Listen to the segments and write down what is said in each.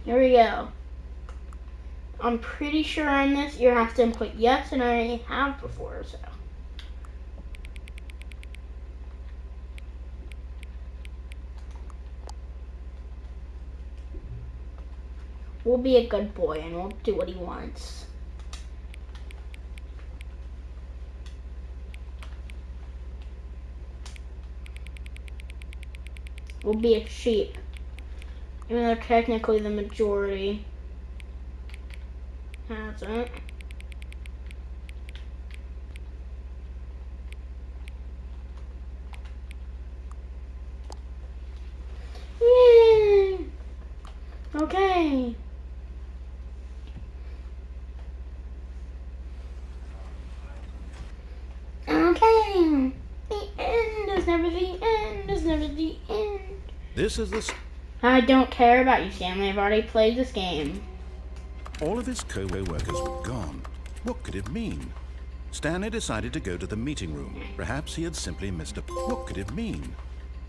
Here we go. I'm pretty sure on this you have to input yes, and I already have before, so. We'll be a good boy and we'll do what he wants. We'll be a sheep. Even though technically the majority hasn't. Yay! Okay. Okay. The end is never the end is never the end. This is the... I don't care about you, Stanley. I've already played this game. All of his co-workers were gone. What could it mean? Stanley decided to go to the meeting room. Perhaps he had simply missed a... What could it mean?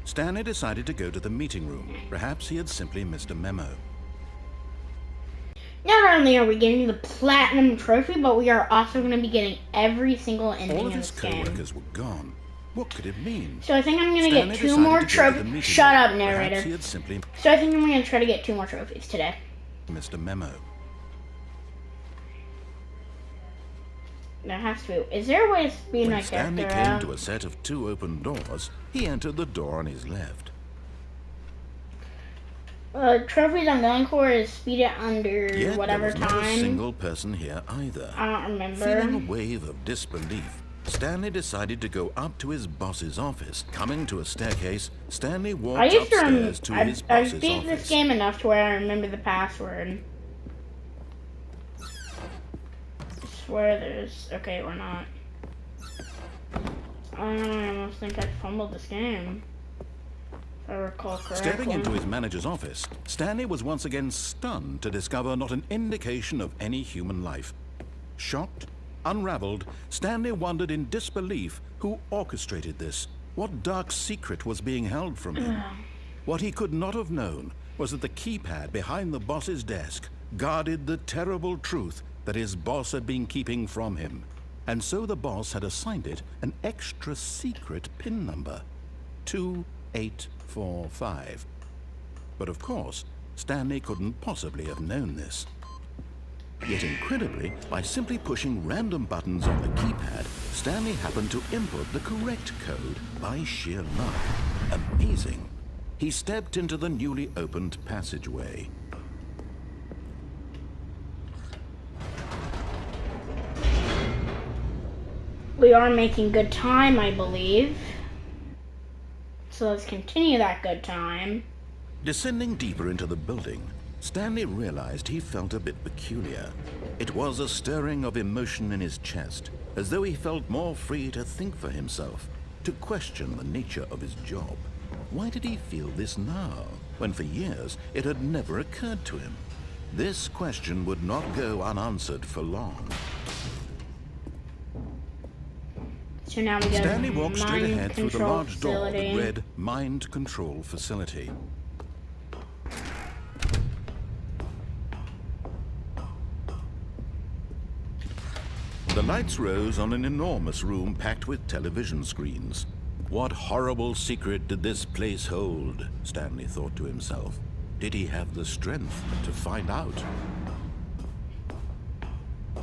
Stanley decided to go to the meeting room. Perhaps he had simply missed a memo. Not only are we getting the platinum trophy, but we are also going to be getting every single ending All of in his this game. co-workers were gone. What could it mean? So I think I'm going to Stanley get 2 decided more to go to the trophies. meeting Shut room. up, Perhaps narrator. he had simply So I think I'm going to try to get 2 more trophies today. missed a memo. There has to be. Is there a way to speed When my Stanley character came out? to a set of 2 open doors, he entered the door on his left. Trophies I'm going for is speed it under Yet whatever there was not a time. single person here either. I don't remember. Feeling a wave of disbelief, Stanley decided to go up to his boss's office. Coming to a staircase, Stanley I walked used to upstairs to his I boss's beat office. this game enough to where I remember the password. I swear there's... Okay, we're not. I almost think I fumbled this game. If I recall correctly. Stepping into his manager's office, Stanley was once again stunned to discover not an indication of any human life. Shocked, unraveled, Stanley wondered in disbelief who orchestrated this. What dark secret was being held from him? What he could not have known was that the keypad behind the boss's desk guarded the terrible truth that his boss had been keeping from him. And so the boss had assigned it an extra secret PIN number, 2845. But of course, Stanley couldn't possibly have known this. Yet incredibly, by simply pushing random buttons on the keypad, Stanley happened to input the correct code by sheer luck. Amazing. He stepped into the newly opened passageway. We are making good time, I believe. So let's continue that good time. Descending deeper into the building, Stanley realized he felt a bit peculiar. It was a stirring of emotion in his chest, as though he felt more free to think for himself, to question the nature of his job. Why did he feel this now, when for years it had never occurred to him? This question would not go unanswered for long. So now we go Stanley to the walked straight mind ahead through the control large door that facility. read Mind Control Facility. The lights rose on an enormous room packed with television screens. What horrible secret did this place hold? Stanley thought to himself. Did he have the strength to find out?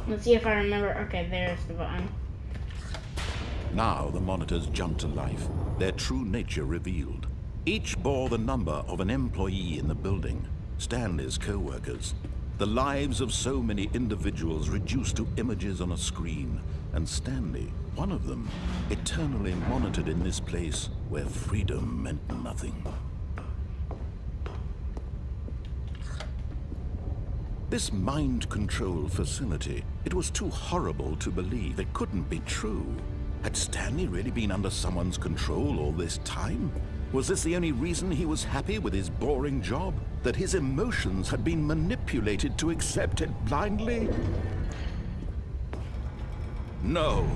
Let's see if I remember. Okay, there's the button. Now the monitors jumped to life, their true nature revealed. Each bore the number of an employee in the building, Stanley's co-workers. The lives of so many individuals reduced to images on a screen, and Stanley, one of them, eternally monitored in this place where freedom meant nothing. This mind control facility, it was too horrible to believe. It couldn't be true. Had Stanley really been under someone's control all this time? Was this the only reason he was happy with his boring job? That his emotions had been manipulated to accept it blindly? No,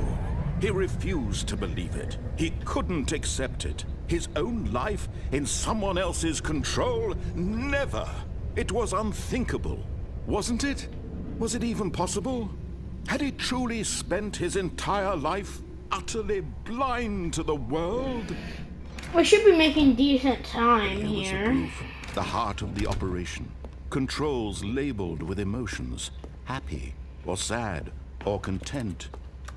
he refused to believe it. He couldn't accept it. His own life in someone else's control? Never! It was unthinkable, wasn't it? Was it even possible? Had he truly spent his entire life utterly blind to the world? We should be making decent time Here was the here. proof. The heart of the operation. Controls labeled with emotions. Happy, or sad, or content.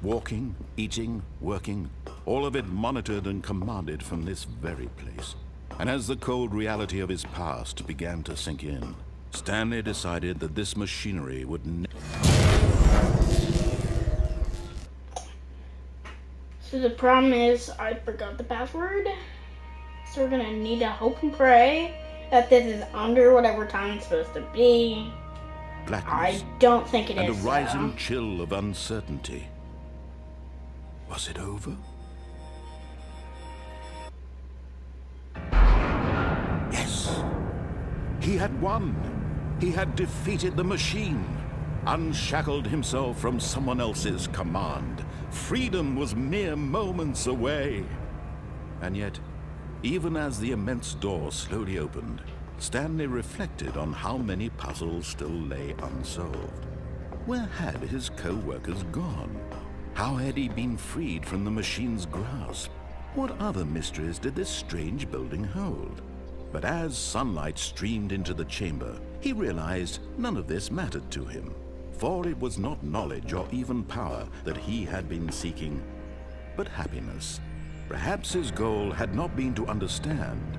Walking, eating, working. All of it monitored and commanded from this very place. And as the cold reality of his past began to sink in, Stanley decided that this machinery would So the problem is I forgot the password. So we're gonna need to hope and pray that this is under whatever time it's supposed to be. blackness I don't think it and a is. rising chill of uncertainty. Was it over? Yes. He had won. He had defeated the machine, unshackled himself from someone else's command. Freedom was mere moments away. And yet, even as the immense door slowly opened, Stanley reflected on how many puzzles still lay unsolved. Where had his co-workers gone? How had he been freed from the machine's grasp? What other mysteries did this strange building hold? But as sunlight streamed into the chamber, he realized none of this mattered to him. For it was not knowledge or even power that he had been seeking, but happiness. Perhaps his goal had not been to understand,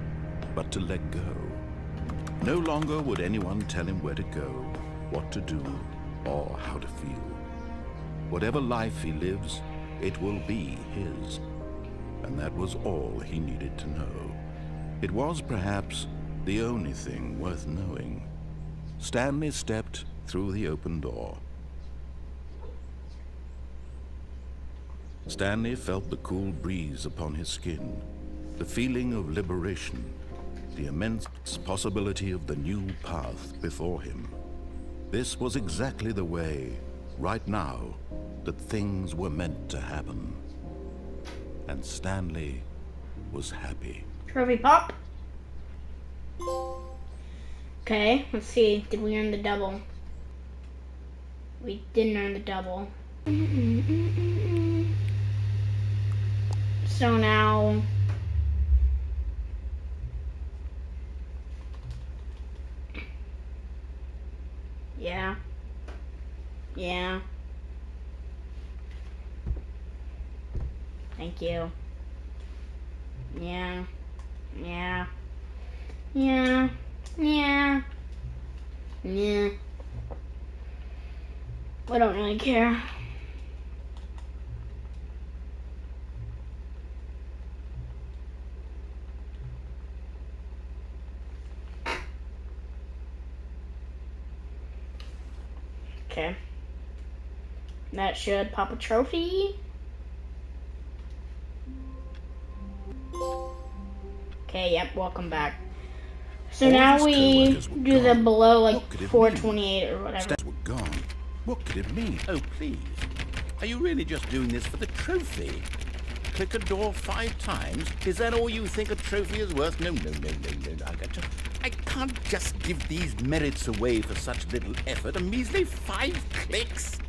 but to let go. No longer would anyone tell him where to go, what to do, or how to feel. Whatever life he lives, it will be his. And that was all he needed to know. It was perhaps the only thing worth knowing. Stanley stepped through the open door. Stanley felt the cool breeze upon his skin, the feeling of liberation, the immense possibility of the new path before him. This was exactly the way, right now, that things were meant to happen. And Stanley was happy. Trophy pop. Okay, let's see. Did we earn the double? We didn't earn the double. So now... Yeah. Yeah. Thank you. Yeah. Yeah. Yeah. Yeah. Yeah. I don't really care. Okay. That should pop a trophy. Okay, yep, welcome back. So All now his we co-workers were do the gone. below like What could it 428 or whatever. Stats were gone. What could it mean? Oh, please. Are you really just doing this for the trophy? Click a door 5 times? Is that all you think a trophy is worth? No. I can't just give these merits away for such little effort. A measly 5 clicks?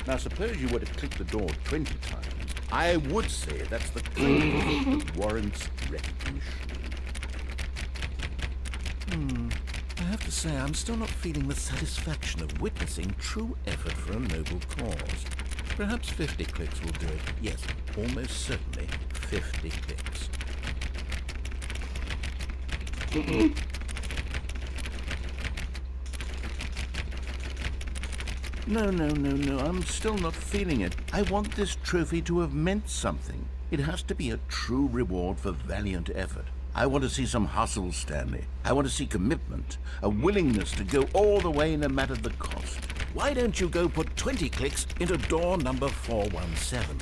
Now, suppose you were to click the door 20 times. I would say that's the kind of that warrants recognition. I have to say, I'm still not feeling the satisfaction of witnessing true effort for a noble cause. Perhaps 50 clicks will do it. Yes, almost certainly 50 clicks. No, I'm still not feeling it. I want this trophy to have meant something. It has to be a true reward for valiant effort. I want to see some hustle, Stanley. I want to see commitment, a willingness to go all the way no matter the cost. Why don't you go put 20 clicks into door number 417?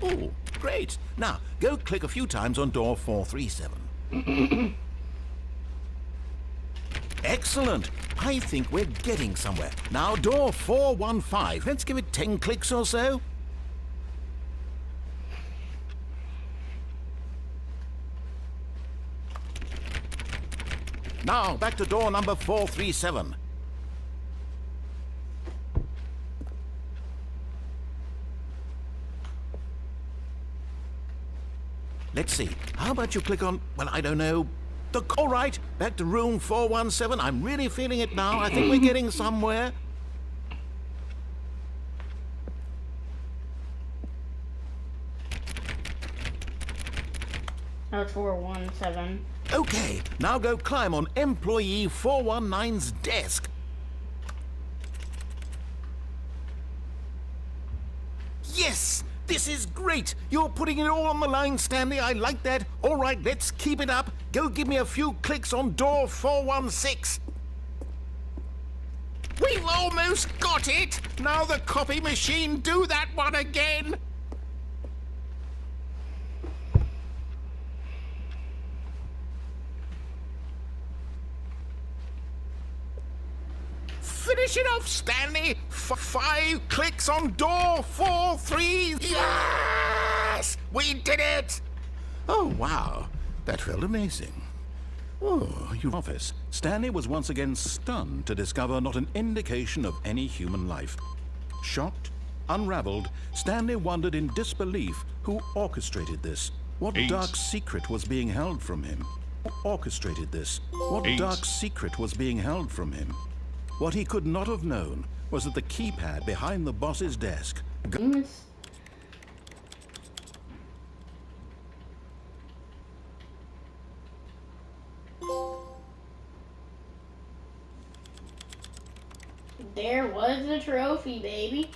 Oh, great. Now, go click a few times on door 437. Excellent. I think we're getting somewhere. Now, door 415. Let's give it 10 clicks or so. Now, back to door number 437. Let's see. How about you click on, well, I don't know. All right, back to room 417. I'm really feeling it now. I think we're getting somewhere. That was 417. Okay, now go climb on employee 419's desk. Yes! This is great! You're putting it all on the line, Stanley. I like that. All right, let's keep it up. Go give me a few clicks on door 416. We've almost got it! Now the copy machine, do that one again! Finish it off, Stanley! 5 clicks on door 43. Yes! We did it! Oh, wow. That felt amazing. Oh, your office. Stanley was once again stunned to discover not an indication of any human life. Shocked, unraveled, Stanley wondered in disbelief who orchestrated this. What dark secret was being held from him? Who orchestrated this? What dark secret was being held from him? What he could not have known was that the keypad behind the boss's desk. There was the trophy, baby.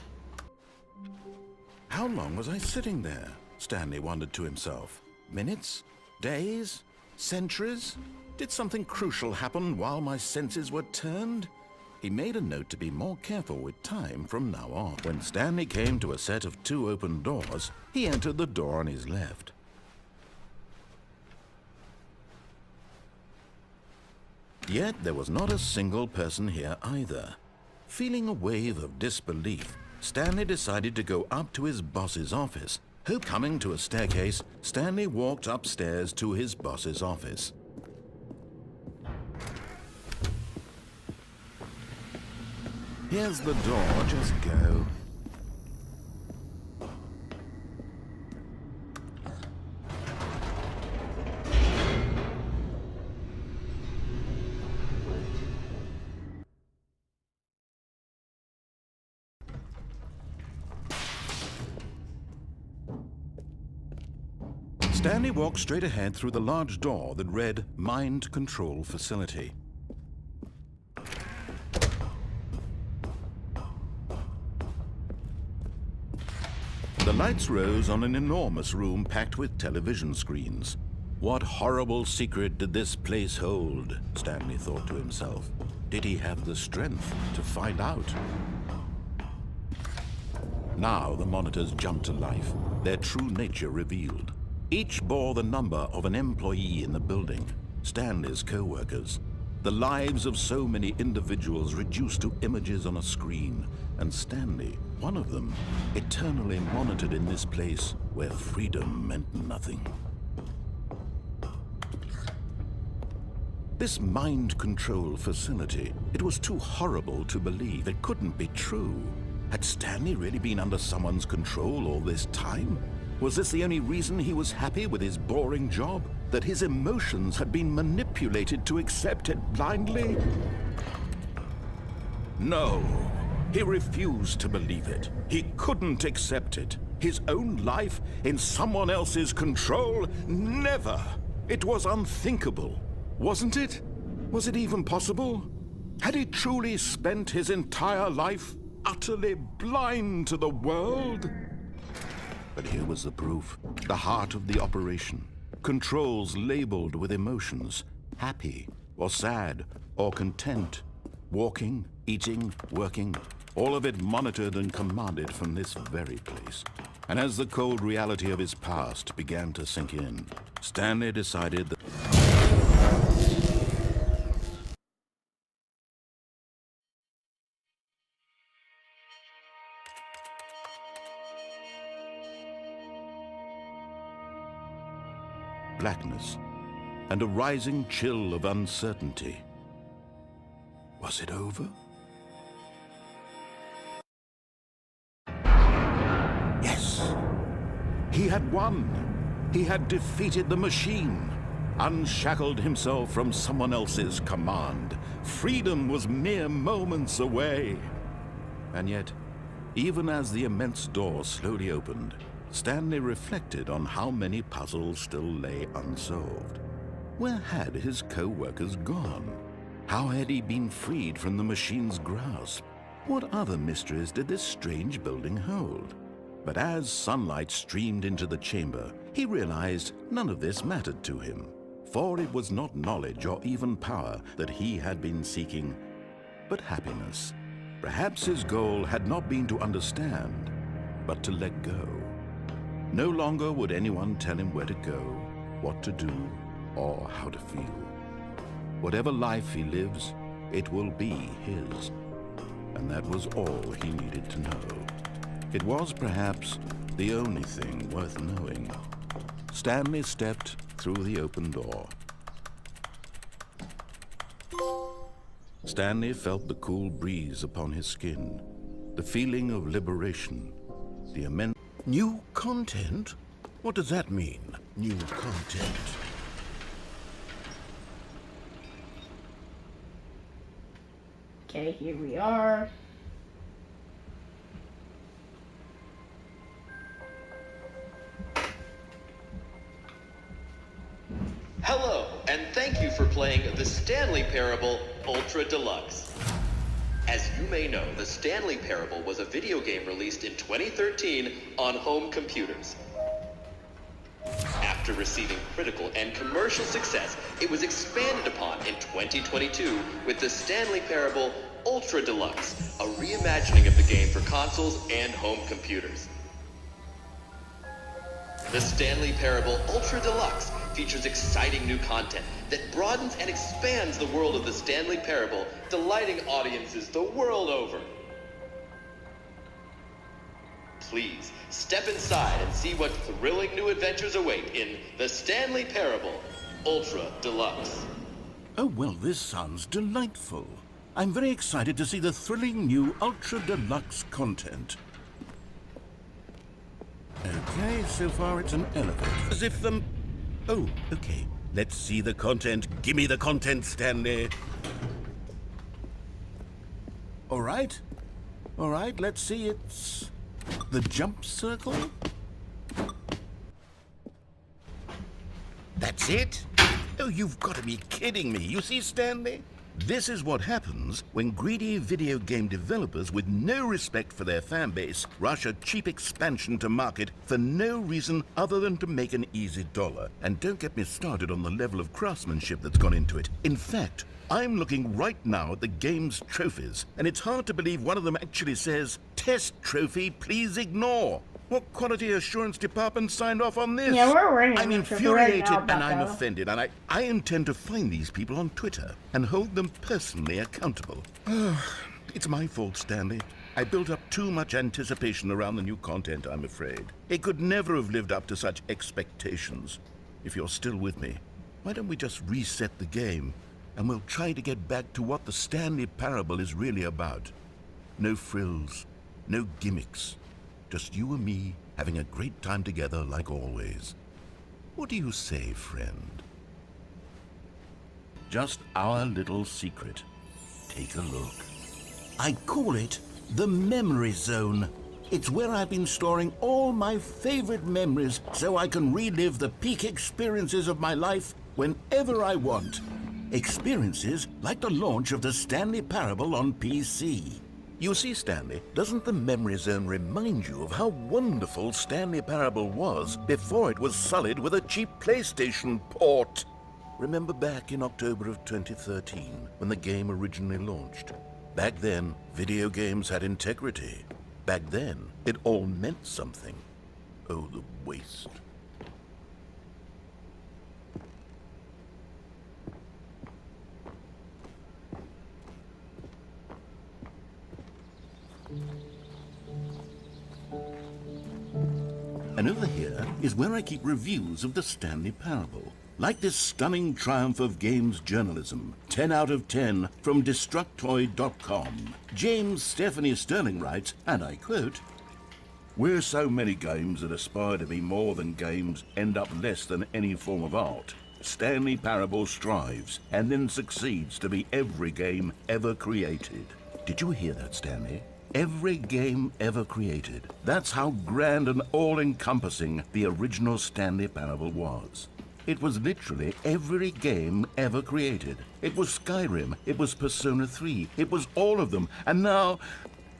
How long was I sitting there? Stanley wondered to himself. Minutes? Days? Centuries? Did something crucial happen while my senses were turned? He made a note to be more careful with time from now on. When Stanley came to a set of 2 open doors, he entered the door on his left. Yet there was not a single person here either. Feeling a wave of disbelief, Stanley decided to go up to his boss's office. Coming to a staircase, Stanley walked upstairs to his boss's office. Here's the door, just go. Stanley walked straight ahead through the large door that read Mind Control Facility. The lights rose on an enormous room packed with television screens. What horrible secret did this place hold? Stanley thought to himself. Did he have the strength to find out? Now the monitors jumped to life, their true nature revealed. Each bore the number of an employee in the building, Stanley's co-workers. The lives of so many individuals reduced to images on a screen, and Stanley, one of them, eternally monitored in this place where freedom meant nothing. This mind control facility, it was too horrible to believe. It couldn't be true. Had Stanley really been under someone's control all this time? Was this the only reason he was happy with his boring job? That his emotions had been manipulated to accept it blindly? No, he refused to believe it. He couldn't accept it. His own life in someone else's control? Never! It was unthinkable. Wasn't it? Was it even possible? Had he truly spent his entire life utterly blind to the world? But here was the proof. The heart of the operation. Controls labeled with emotions. Happy, or sad, or content. Walking, eating, working. All of it monitored and commanded from this very place. And as the cold reality of his past began to sink in, Stanley decided that blackness, and a rising chill of uncertainty. Was it over? Yes! He had won! He had defeated the machine, unshackled himself from someone else's command. Freedom was mere moments away. And yet, even as the immense door slowly opened, Stanley reflected on how many puzzles still lay unsolved. Where had his co-workers gone? How had he been freed from the machine's grasp? What other mysteries did this strange building hold? But as sunlight streamed into the chamber, he realized none of this mattered to him, for it was not knowledge or even power that he had been seeking, but happiness. Perhaps his goal had not been to understand, but to let go. No longer would anyone tell him where to go, what to do, or how to feel. Whatever life he lives, it will be his. And that was all he needed to know. It was perhaps the only thing worth knowing. Stanley stepped through the open door. Stanley felt the cool breeze upon his skin, the feeling of liberation, the immense... New content? What does that mean, new content? Okay, here we are. Hello, and thank you for playing The Stanley Parable Ultra Deluxe. As you may know, The Stanley Parable was a video game released in 2013 on home computers. After receiving critical and commercial success, it was expanded upon in 2022 with The Stanley Parable Ultra Deluxe, a reimagining of the game for consoles and home computers. The Stanley Parable Ultra Deluxe features exciting new content that broadens and expands the world of the Stanley Parable, delighting audiences the world over. Please, step inside and see what thrilling new adventures await in The Stanley Parable Ultra Deluxe. Oh, well, this sounds delightful. I'm very excited to see the thrilling new Ultra Deluxe content. Okay, so far it's an elevator. As if the... Oh, okay. Let's see the content. Gimme the content, Stanley. All right, let's see. It's the jump circle. That's it? Oh, you've got to be kidding me. You see, Stanley? This is what happens when greedy video game developers with no respect for their fan base rush a cheap expansion to market for no reason other than to make an easy dollar. And don't get me started on the level of craftsmanship that's gone into it. In fact, I'm looking right now at the game's trophies, and it's hard to believe one of them actually says, "Test trophy, please ignore." What quality assurance department signed off on this? Yeah, we're running. I'm infuriated and I'm offended, and I intend to find these people on Twitter and hold them personally accountable. It's my fault, Stanley. I built up too much anticipation around the new content, I'm afraid. It could never have lived up to such expectations. If you're still with me, why don't we just reset the game, and we'll try to get back to what the Stanley Parable is really about. No frills, no gimmicks. Just you and me having a great time together like always. What do you say, friend? Just our little secret. Take a look. I call it the Memory Zone. It's where I've been storing all my favorite memories so I can relive the peak experiences of my life whenever I want. Experiences like the launch of the Stanley Parable on PC. You see, Stanley, doesn't the Memory Zone remind you of how wonderful Stanley Parable was before it was sullied with a cheap PlayStation port? Remember back in October of 2013, when the game originally launched? Back then, video games had integrity. Back then, it all meant something. Oh, the waste. And over here is where I keep reviews of the Stanley Parable. Like this stunning triumph of games journalism, 10 out of 10 from Destructoid.com. James Stephanie Sterling writes, and I quote, "Where so many games that aspire to be more than games end up less than any form of art, Stanley Parable strives and then succeeds to be every game ever created." Did you hear that, Stanley? Every game ever created. That's how grand and all-encompassing the original Stanley Parable was. It was literally every game ever created. It was Skyrim, it was Persona 3, it was all of them, and now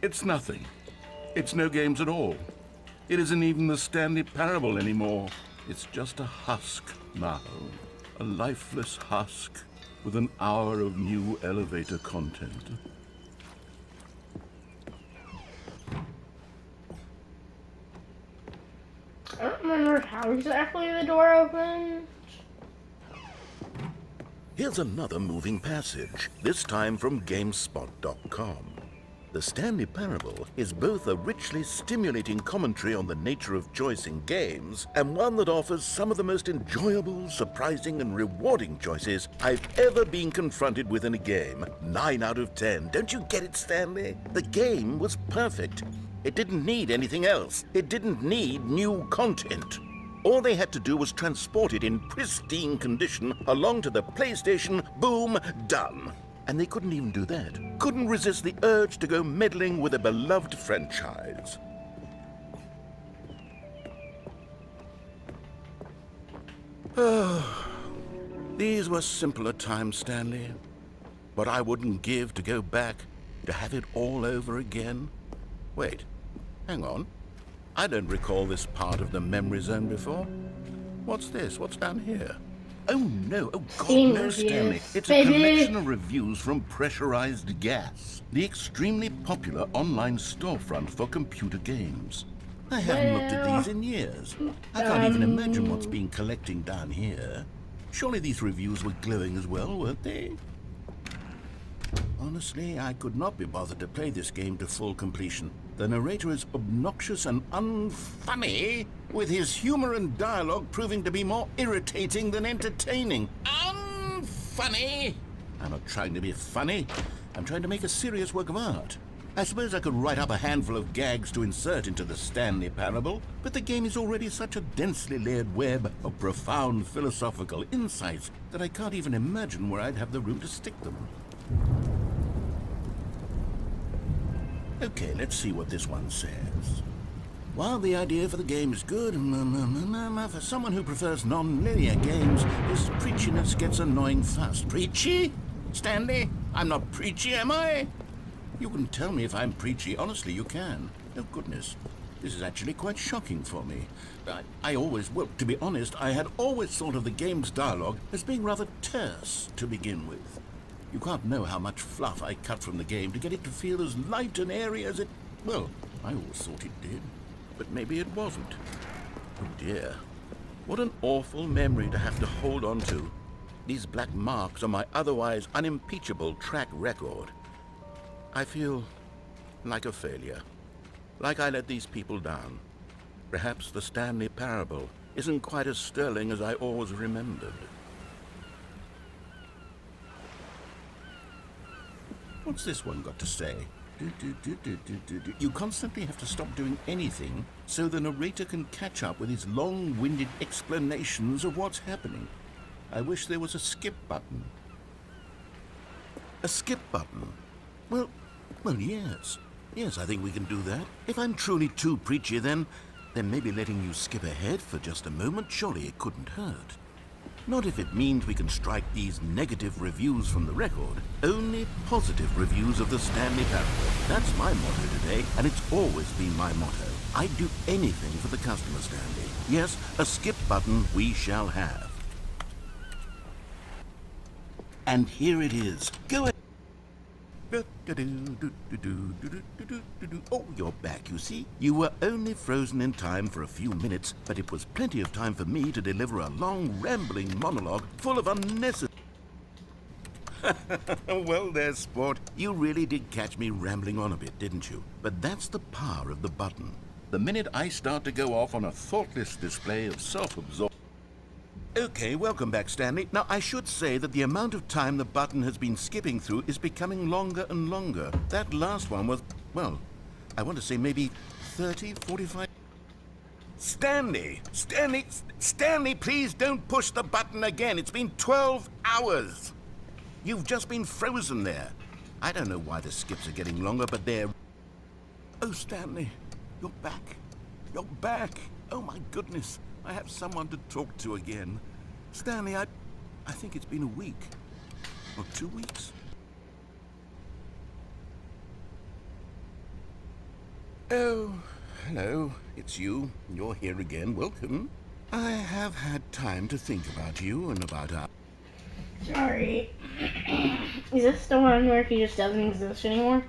it's nothing. It's no games at all. It isn't even the Stanley Parable anymore. It's just a husk now. A lifeless husk with an hour of new elevator content. I don't remember how exactly the door opened. Here's another moving passage, this time from GameSpot.com. The Stanley Parable is both a richly stimulating commentary on the nature of choice in games and one that offers some of the most enjoyable, surprising, and rewarding choices I've ever been confronted with in a game. 9 out of 10. Don't you get it, Stanley? The game was perfect. It didn't need anything else. It didn't need new content. All they had to do was transport it in pristine condition along to the PlayStation. Boom, done. And they couldn't even do that. Couldn't resist the urge to go meddling with a beloved franchise. Oh, these were simpler times, Stanley. What I wouldn't give to go back, to have it all over again. Wait, hang on. I don't recall this part of the memory zone before. What's this? What's down here? Oh no, oh God, Steam no, reviews, Stanley. It's baby. a collection of reviews from Pressurized Gas, the extremely popular online storefront for computer games. I haven't looked at these in years. I can't even imagine what's been collecting down here. Surely these reviews were glowing as well, weren't they? Honestly, I could not be bothered to play this game to full completion. The narrator is obnoxious and unfunny, with his humor and dialogue proving to be more irritating than entertaining. Unfunny? I'm not trying to be funny. I'm trying to make a serious work of art. I suppose I could write up a handful of gags to insert into the Stanley Parable, but the game is already such a densely layered web of profound philosophical insights that I can't even imagine where I'd have the room to stick them. Okay, let's see what this one says. While the idea for the game is good, for someone who prefers non-linear games, this preachiness gets annoying fast. Preachy? Stanley? I'm not preachy, am I? You can tell me if I'm preachy. Honestly, you can. Oh, goodness. This is actually quite shocking for me. Well, to be honest, I had always thought of the game's dialogue as being rather terse to begin with. You can't know how much fluff I cut from the game to get it to feel as light and airy as it... Well, I always thought it did. But maybe it wasn't. Oh dear. What an awful memory to have to hold on to. These black marks on my otherwise unimpeachable track record. I feel like a failure. Like I let these people down. Perhaps the Stanley Parable isn't quite as sterling as I always remembered. What's this one got to say? You constantly have to stop doing anything so the narrator can catch up with his long-winded explanations of what's happening. I wish there was a skip button. A skip button? Well, yes. Yes, I think we can do that. If I'm truly too preachy, then maybe letting you skip ahead for just a moment, surely it couldn't hurt. Not if it means we can strike these negative reviews from the record. Only positive reviews of the Stanley Parable. That's my motto today, and it's always been my motto. I'd do anything for the customer, Stanley. Yes, a skip button we shall have. And here it is. Go ahead. Oh, you're back, you see. You were only frozen in time for a few minutes, but it was plenty of time for me to deliver a long, rambling monologue full of unnecessary... Well, there, sport. You really did catch me rambling on a bit, didn't you? But that's the power of the button. The minute I start to go off on a thoughtless display of self-absorption... Okay, welcome back, Stanley. Now, I should say that the amount of time the button has been skipping through is becoming longer and longer. That last one was, well, I want to say maybe 30, 45... Stanley, please don't push the button again. It's been 12 hours. You've just been frozen there. I don't know why the skips are getting longer, but they're... Oh, Stanley, you're back. You're back. Oh, my goodness. I have someone to talk to again. Stanley, I think it's been a week. Or 2 weeks. Oh, hello. It's you. You're here again. Welcome. I have had time to think about you and about our... Sorry. Is this the one where he just doesn't exist anymore?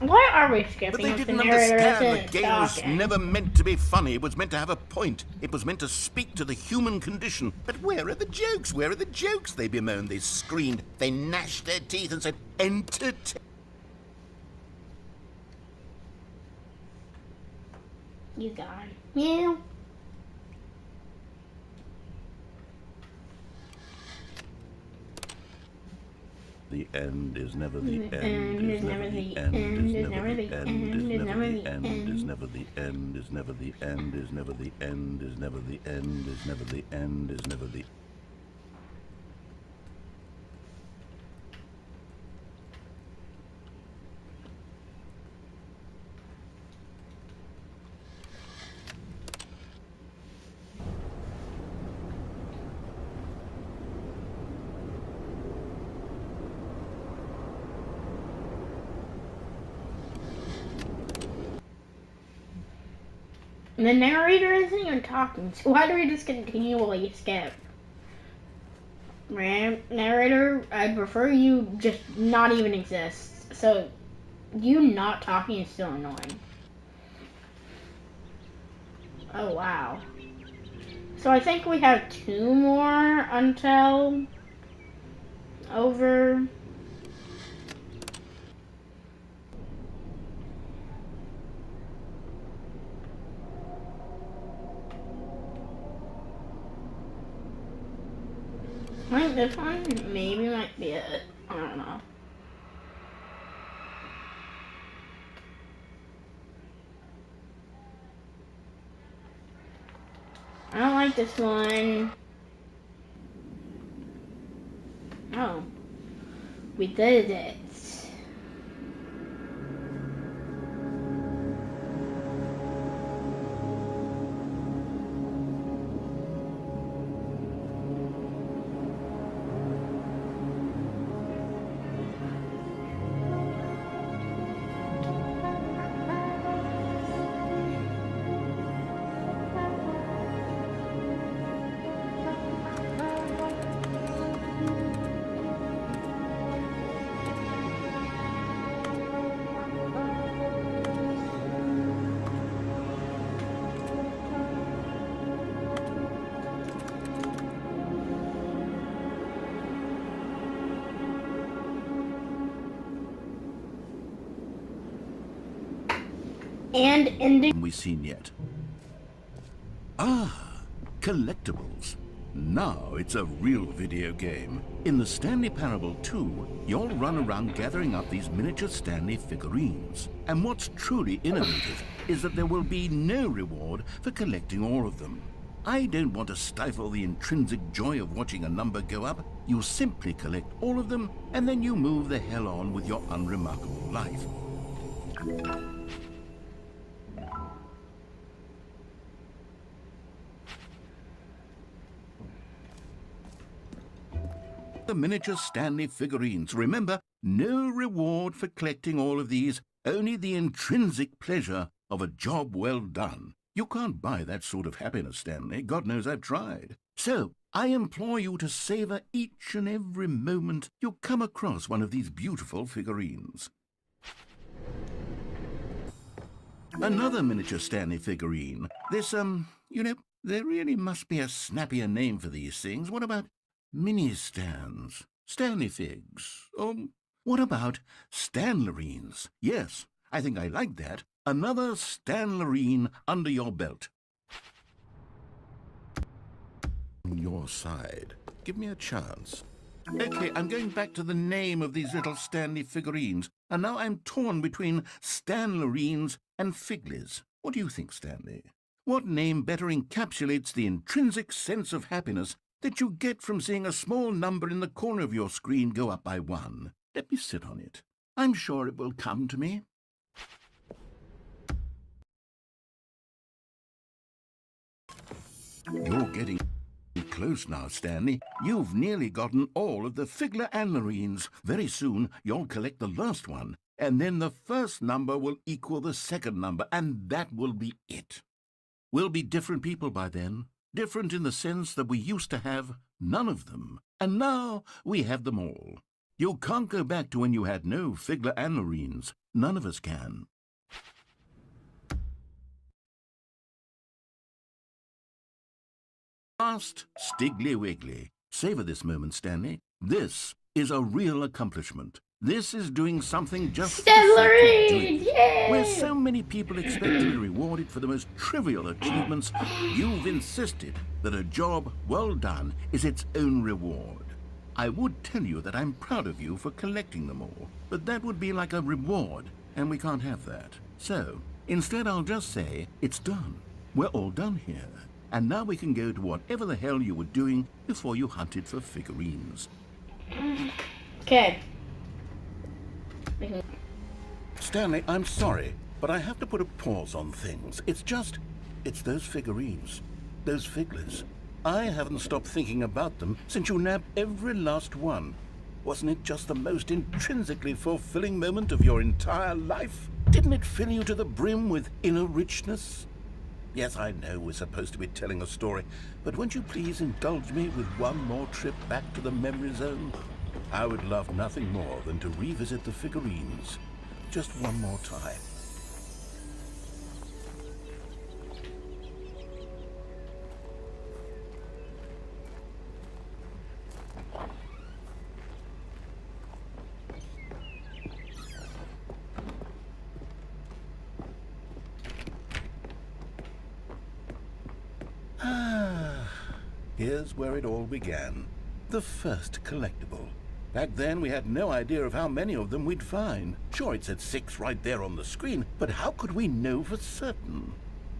Why are we skipping? But they if didn't the narrator understand isn't the game was talking? never meant to be funny. It was meant to have a point. It was meant to speak to the human condition. But where are the jokes? Where are the jokes? They bemoaned, they screamed, they gnashed their teeth and said, entertain. You gone. Yeah. The end is never the The end. end is never the end. Is never the end. Is never the end. Is never the end. Is never the end. Is never the end. Is never the end. Is never the end. Is never the... The narrator isn't even talking, so why do we just continually skip? Narrator, I'd prefer you just not even exist. So, you not talking is still annoying. Oh, wow. So I think we have 2 more until over. I think this one maybe might be it. I don't know. I don't like this one. Oh. We did it. And ending. We've seen yet. Ah, collectibles. Now it's a real video game. In the Stanley Parable 2, you'll run around gathering up these miniature Stanley figurines. And what's truly innovative is that there will be no reward for collecting all of them. I don't want to stifle the intrinsic joy of watching a number go up. You simply collect all of them, and then you move the hell on with your unremarkable life. The miniature Stanley figurines. Remember, no reward for collecting all of these, only the intrinsic pleasure of a job well done. You can't buy that sort of happiness, Stanley. God knows I've tried. So, I implore you to savor each and every moment you come across one of these beautiful figurines. Another miniature Stanley figurine. This, there really must be a snappier name for these things. What about mini-stands? Stanley figs? What about Stanlerines? Yes, I think I like that. Another Stanlerine under your belt. Your side. Give me a chance. Okay, I'm going back to the name of these little Stanley figurines, and now I'm torn between Stanlerines and Figlies. What do you think, Stanley? What name better encapsulates the intrinsic sense of happiness that you get from seeing a small number in the corner of your screen go up by 1? Let me sit on it. I'm sure it will come to me. You're getting close now, Stanley. You've nearly gotten all of the Figler Anlerines. Very soon, you'll collect the last one, and then the first number will equal the second number, and that will be it. We'll be different people by then. Different in the sense that we used to have none of them, and now we have them all. You can't go back to when you had no Figler Anlerines. None of us can. Last Stiggly Wiggly. Savor this moment, Stanley. This is a real accomplishment. This is doing something just Stanlerine! Yay! Where so many people expect to be rewarded for the most trivial achievements, you've insisted that a job well done is its own reward. I would tell you that I'm proud of you for collecting them all, but that would be like a reward, and we can't have that. So, instead I'll just say, it's done. We're all done here. And now we can go to whatever the hell you were doing before you hunted for figurines. Okay. Stanley, I'm sorry, but I have to put a pause on things. It's those figurines, those Figlers. I haven't stopped thinking about them since you nabbed every last one. Wasn't it just the most intrinsically fulfilling moment of your entire life? Didn't it fill you to the brim with inner richness? Yes, I know we're supposed to be telling a story, but won't you please indulge me with one more trip back to the memory zone? I would love nothing more than to revisit the figurines. Just one more time. Here's where it all began. The first collectible. Back then, we had no idea of how many of them we'd find. Sure, it said 6 right there on the screen, but how could we know for certain?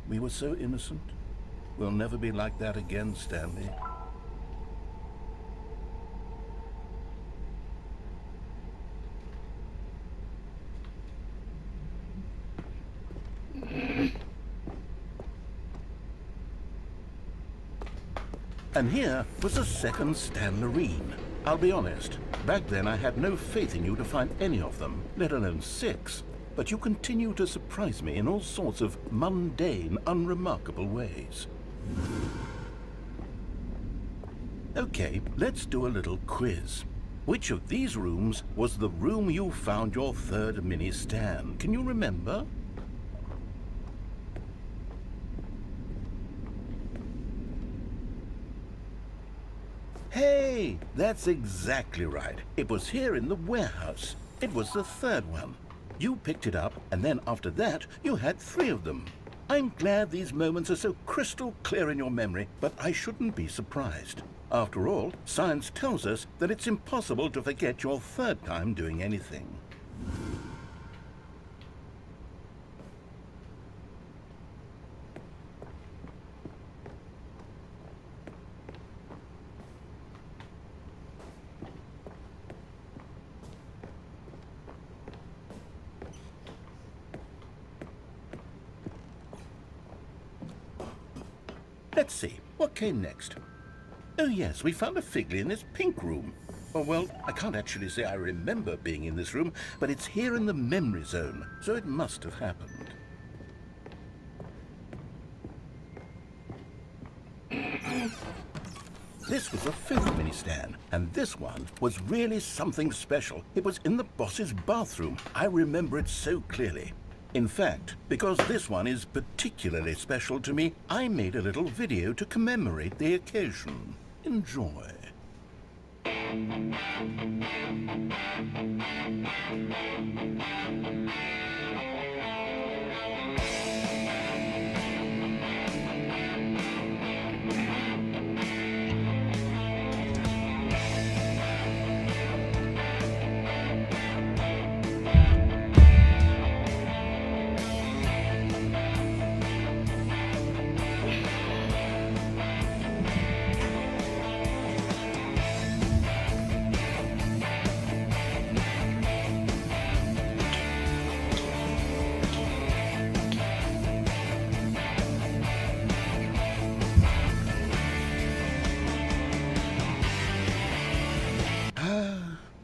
We were so innocent. We'll never be like that again, Stanley. And here was a second Stanlerine. I'll be honest, back then I had no faith in you to find any of them, let alone 6. But you continue to surprise me in all sorts of mundane, unremarkable ways. Okay, let's do a little quiz. Which of these rooms was the room you found your third mini Stan? Can you remember? Hey, that's exactly right. It was here in the warehouse. It was the third one. You picked it up, and then after that, you had 3 of them. I'm glad these moments are so crystal clear in your memory, but I shouldn't be surprised. After all, science tells us that it's impossible to forget your third time doing anything. Let's see, what came next? Oh yes, we found a Figley in this pink room. Oh well, I can't actually say I remember being in this room, but it's here in the memory zone, so it must have happened. This was the 5th mini Stan, and this one was really something special. It was in the boss's bathroom. I remember it so clearly. In fact, because this one is particularly special to me, I made a little video to commemorate the occasion. Enjoy.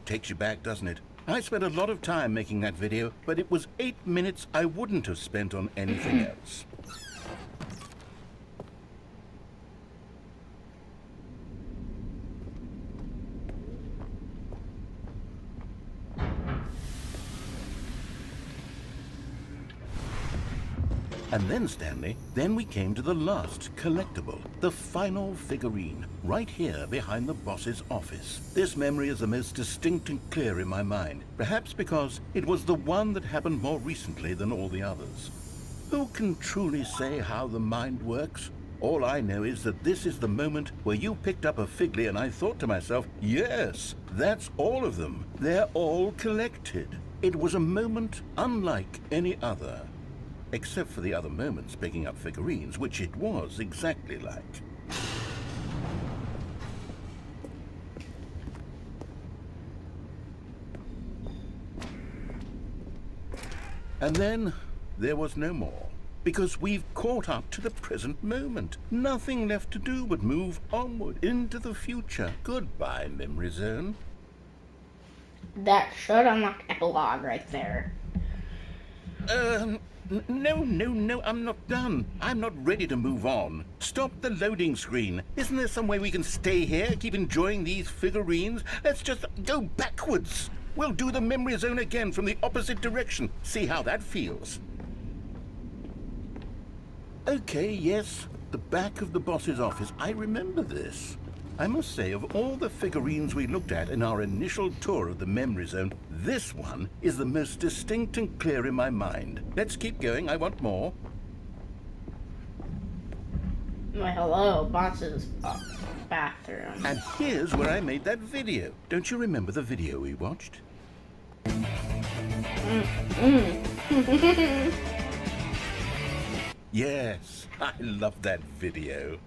Takes you back, doesn't it? I spent a lot of time making that video, but it was 8 minutes I wouldn't have spent on anything else. And then, Stanley, then we came to the last collectible, the final figurine, right here behind the boss's office. This memory is the most distinct and clear in my mind, perhaps because it was the one that happened more recently than all the others. Who can truly say how the mind works? All I know is that this is the moment where you picked up a Figly and I thought to myself, yes, that's all of them. They're all collected. It was a moment unlike any other. Except for the other moments picking up figurines, which it was exactly like. And then there was no more, because we've caught up to the present moment. Nothing left to do but move onward into the future. Goodbye, Memory Zone. That should unlock epilogue right there. No, I'm not done. I'm not ready to move on. Stop the loading screen. Isn't there some way we can stay here, keep enjoying these figurines? Let's just go backwards. We'll do the Memory Zone again from the opposite direction. See how that feels. Okay, yes, the back of the boss's office. I remember this. I must say, of all the figurines we looked at in our initial tour of the Memory Zone, this one is the most distinct and clear in my mind. Let's keep going, I want more. Well, hello, boss's bathroom. And here's where I made that video. Don't you remember the video we watched? Yes, I love that video.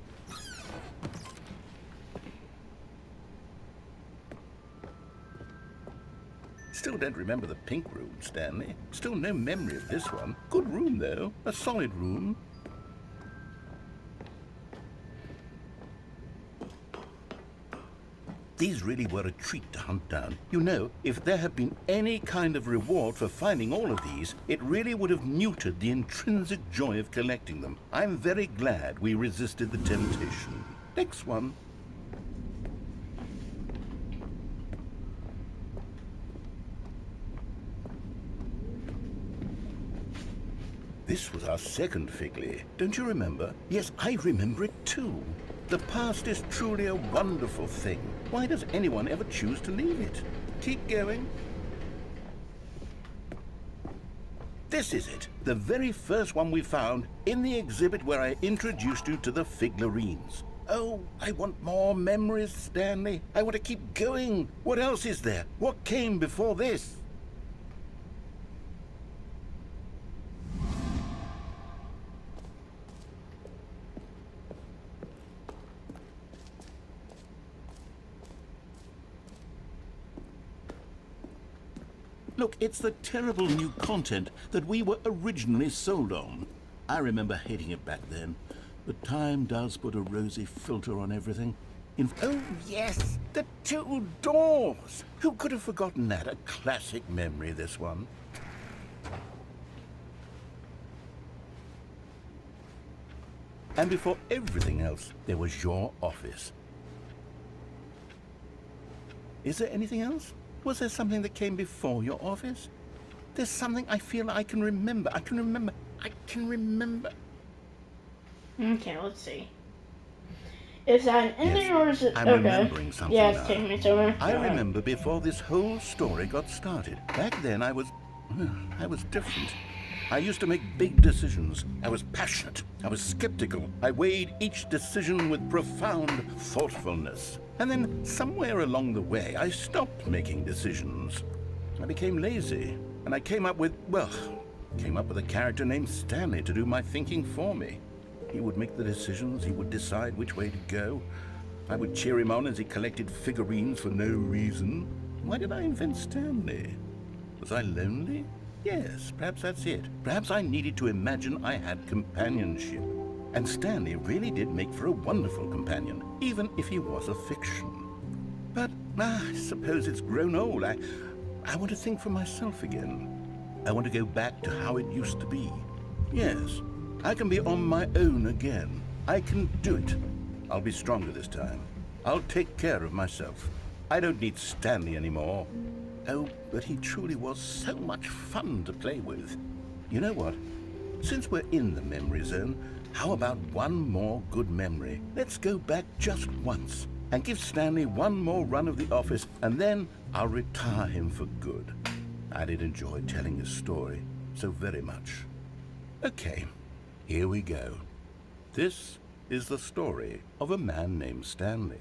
Still don't remember the pink room, Stanley. Still no memory of this one. Good room, though. A solid room. These really were a treat to hunt down. You know, if there had been any kind of reward for finding all of these, it really would have neutered the intrinsic joy of collecting them. I'm very glad we resisted the temptation. Next one. This was our second Figly. Don't you remember? Yes, I remember it too. The past is truly a wonderful thing. Why does anyone ever choose to leave it? Keep going. This is it. The very first one we found in the exhibit where I introduced you to the figurines. Oh, I want more memories, Stanley. I want to keep going. What else is there? What came before this? Look, it's the terrible new content that we were originally sold on. I remember hating it back then, but time does put a rosy filter on everything. Oh, yes, the two doors! Who could have forgotten that? A classic memory, this one. And before everything else, there was your office. Is there anything else? Was there something that came before your office? There's something I feel I can remember. I can remember. Okay, let's see. Is that an ending Yes, or is it... I'm okay. remembering something Yeah, now. it's taking me somewhere. I remember before this whole story got started. Back then I was different. I used to make big decisions. I was passionate. I was skeptical. I weighed each decision with profound thoughtfulness. And then somewhere along the way, I stopped making decisions. I became lazy. And I came up with a character named Stanley to do my thinking for me. He would make the decisions. He would decide which way to go. I would cheer him on as he collected figurines for no reason. Why did I invent Stanley? Was I lonely? Yes, perhaps that's it. Perhaps I needed to imagine I had companionship. And Stanley really did make for a wonderful companion, even if he was a fiction. But I suppose it's grown old. I want to think for myself again. I want to go back to how it used to be. Yes, I can be on my own again. I can do it. I'll be stronger this time. I'll take care of myself. I don't need Stanley anymore. Oh, but he truly was so much fun to play with. You know what? Since we're in the memory zone, how about one more good memory? Let's go back just once and give Stanley one more run of the office, and then I'll retire him for good. I did enjoy telling his story so very much. Okay, here we go. This is the story of a man named Stanley.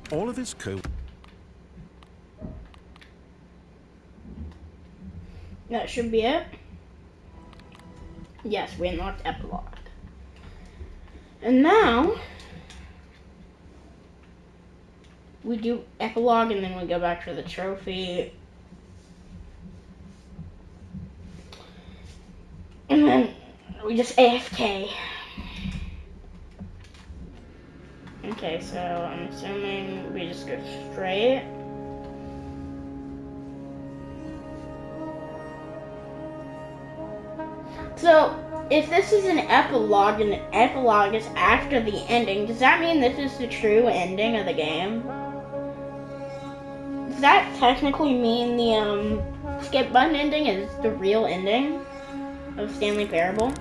All of his co... That should be it. Yes, we unlocked epilogue. And now we do epilogue and then we go back to the trophy. And then we just AFK. Okay, so I'm assuming we just go straight. So, if this is an epilogue and the epilogue is after the ending, does that mean this is the true ending of the game? Does that technically mean the skip button ending is the real ending of Stanley Parable?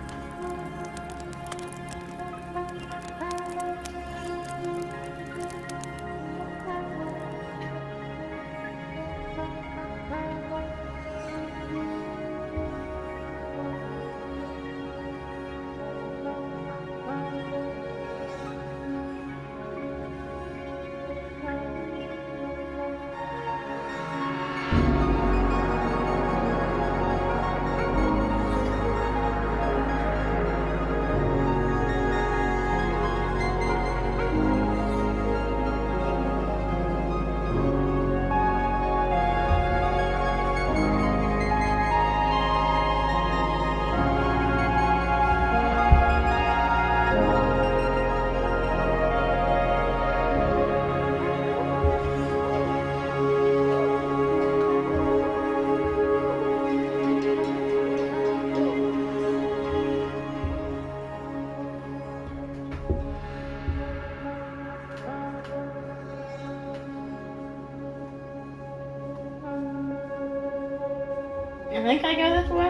I think I go this way.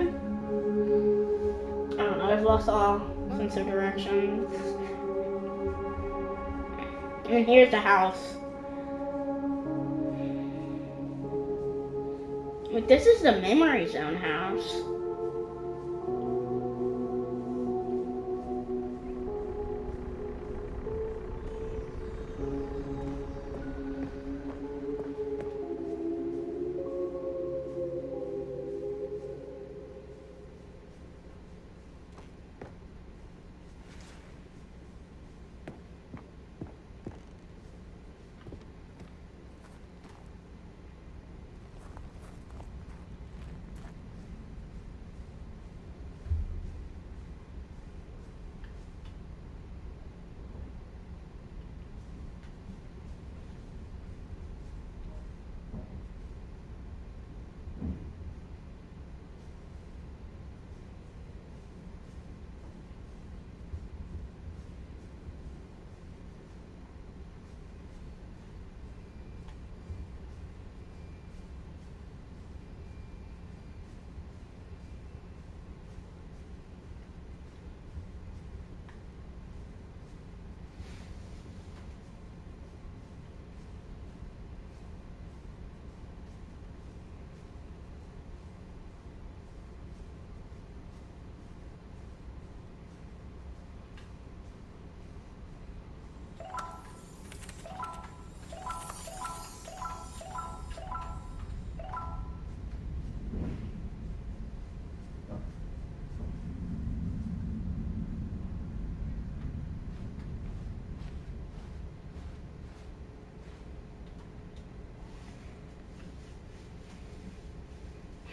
I don't know, I've lost all sense of direction. And here's the house. Wait, this is the memory zone house.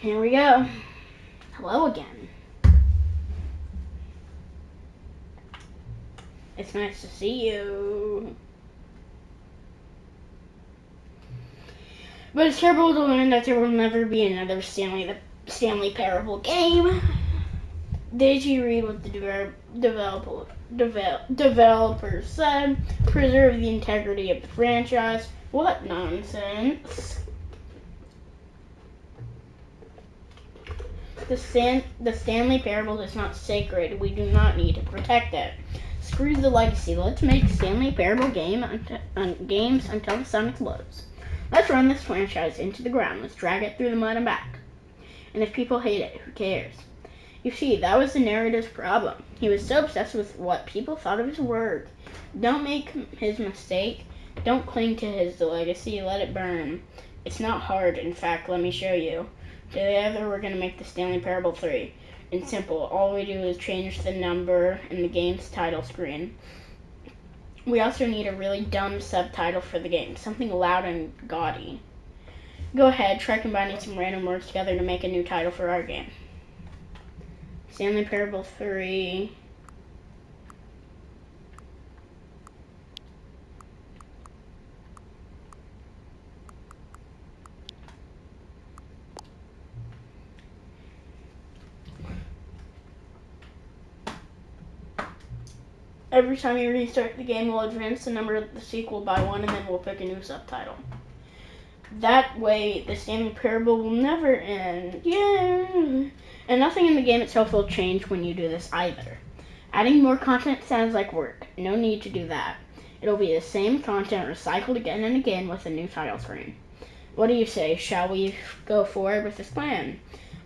Here we go. Hello again. It's nice to see you. But it's terrible to learn that there will never be another Stanley Parable game. Did you read what the developers said? Preserve the integrity of the franchise. What nonsense. The Stanley Parable is not sacred. We do not need to protect it. Screw the legacy. Let's make Stanley Parable games until the sun explodes. Let's run this franchise into the ground. Let's drag it through the mud and back. And if people hate it, who cares? You see, that was the narrator's problem. He was so obsessed with what people thought of his work. Don't make his mistake. Don't cling to his legacy. Let it burn. It's not hard. In fact, let me show you. Together, we're going to make the Stanley Parable 3. It's simple. All we do is change the number in the game's title screen. We also need a really dumb subtitle for the game. Something loud and gaudy. Go ahead, try combining some random words together to make a new title for our game. Stanley Parable 3. Every time you restart the game, we'll advance the number of the sequel by 1, and then we'll pick a new subtitle. That way, the Stanley Parable will never end. Yeah! And nothing in the game itself will change when you do this either. Adding more content sounds like work. No need to do that. It'll be the same content recycled again and again with a new title screen. What do you say? Shall we go forward with this plan?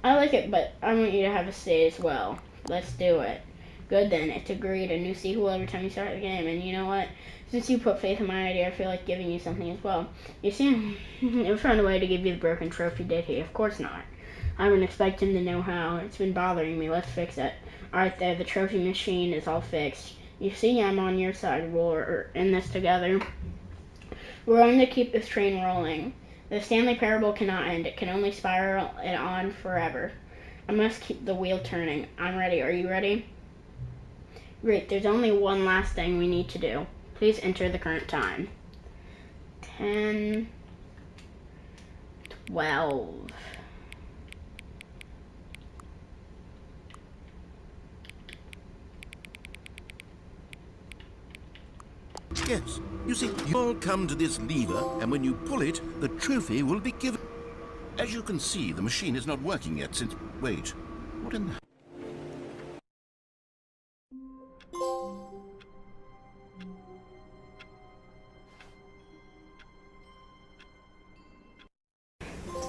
I like it, but I want you to have a say as well. Let's do it. Good then, it's agreed. A new sequel every time you start the game. And you know what? Since you put faith in my idea, I feel like giving you something as well. You see, he'll find a way to give you the broken trophy, did he? Of course not. I wouldn't expect him to know how. It's been bothering me. Let's fix it. Alright there, the trophy machine is all fixed. You see, I'm on your side. We're in this together. We're going to keep this train rolling. The Stanley Parable cannot end. It can only spiral it on forever. I must keep the wheel turning. I'm ready. Are you ready? Great. There's only one last thing we need to do. Please enter the current time. 10, 12. Yes. You see, you'll come to this lever, and when you pull it, the trophy will be given. As you can see, the machine is not working yet since... Wait. What in the...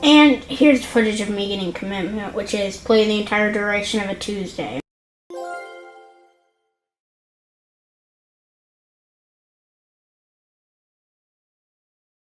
And here's footage of me getting commitment, which is play the entire duration of a Tuesday.